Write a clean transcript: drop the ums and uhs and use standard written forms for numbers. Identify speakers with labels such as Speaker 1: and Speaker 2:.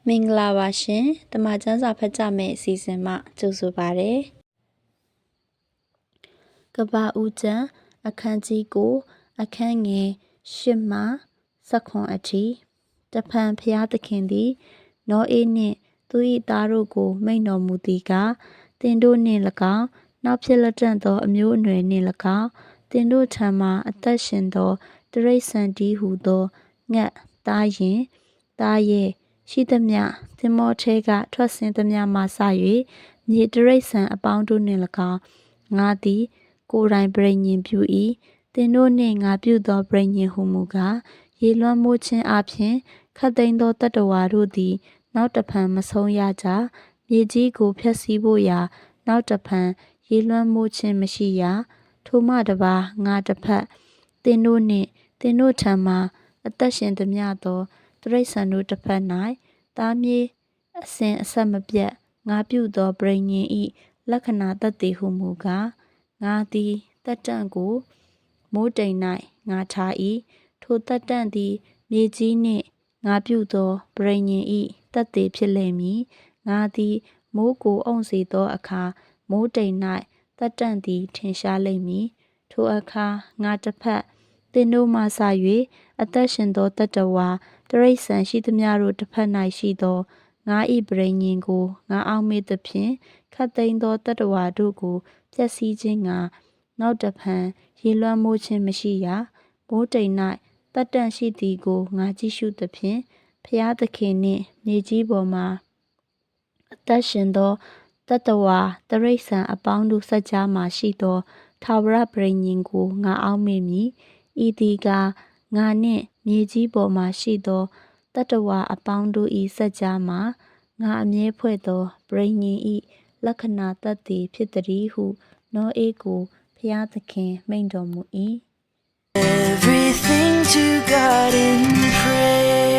Speaker 1: မင်္ဂလာပါရှင်တမချန်းစာဖတ်ကြမယ့်အစီအစဉ်မှကြိုဆိုပါရစေကပ္ပဦးကျမ်းအခန်းကြီးကိုအခန်းငယ်8မှ19အထိတဖန်ဖျားသခင်သည်နောအေးနှင့်သူ၏သားတို့ကိုမိန့်တော်မူသည်ကားသင်တို့နှင့်၎င်းနောက်ဖြစ်လက်တန့်သောအမျိုးအနွယ်နှင့်၎င်းသင်တို့ထံမှအသက်ရှင်သောတိရစ္ဆာန်တည်းဟုသောငှက်သားယင်သားရဲ့ရှိသမျှသင်္ဘောထဲကထွက်ဆင်းသမျှမှစ၍မြေတိရစ္ဆာန်အပေါင်းတို့နှင့်၎င်းငါသည်ကိုယ်တိုင်ပဋိညာဉ်ပြု၏သင်တို့နှင့်ငါပြုသောပဋိညာဉ်ဟုမူကားရေလွှမ်းမိုးခြင်းအပြင်ခတ်သိမ်းသောတတ္တဝါတို့သည်နောက်တဖန်မဆုံးရကြမြေကြီးကိုဖျက်ဆီးဖို့ရာနောက်တဖန်ရေလွှမ်းမိုးခြင်းမရှိရထိုမှတပါငါတစ်ဖက်သင်တို့နှင့်သင်တို့ထံမှအသက်ရှင်သမျှသောတိရစ္ဆာန်တို့တစ်ဖက်၌သားမြေးအစဉ်အဆက်မပြတ်ငါပြုသောပဋိညာဉ်၏လက္ခဏာသက်သေဟုမူကားငါသည်တက်တန့်ကိုမိုးတိမ်၌ငါထား၏ထိုတက်တန့်သည်မြေကြီးနှင့်ငါပြုသောပဋိညာဉ်၏သက်သေဖြစ်လိမ့်မည်ငါသည်မိုးကိုအုံစေသောအခါမိုးတိမ်၌တက်တန့်သည်ထင်ရှားလိမ့်မည်ထိုအခါငါတစ်ဖက်သင်တို့မှစ၍အသက်ရှင်သောတတ္တဝါတိရစ္ဆာန်ရှိသမျှတို့တစ်ဖက်၌ရှိသောငါ၏ပဋိညာဉ်ကိုငါအောက်မေ့သဖြင့်ခတ်သိမ်းသောတတ္တဝါတို့ကိုဖျက်ဆီးခြင်းငါနောက်တဖန်ရေလွှမ်းမိုးခြင်းမရှိရမိုးတိမ်၌တက်တန့်ရှိသည်ကိုငါကြည့်ရှုသဖြင့်ဖျားသခင်နှင့်မြေကြီးပေါ်မှာအသက်ရှင်သောတတ္တဝါတိရစ္ဆာန်အပေါင်းတို့စัจ जा မှာရှိသောထာဝရပဋိညာဉ်ကိုငါအောက်မေ့မည်ဤသည်ကငါနှင့်မြေကြီးပေါ်မှာရှိသောတတ္တဝါအပေါင်းတို့၏စัจ जा မှာငါအမြဲဖွဲ့သောပဋိညာဉ်၏လက္ခဏာသက်သေဖြစ်သည်ဟုနောအေကိုဖျားသခင်မိန့်တော်မူ၏
Speaker 2: Everything to God in prayer.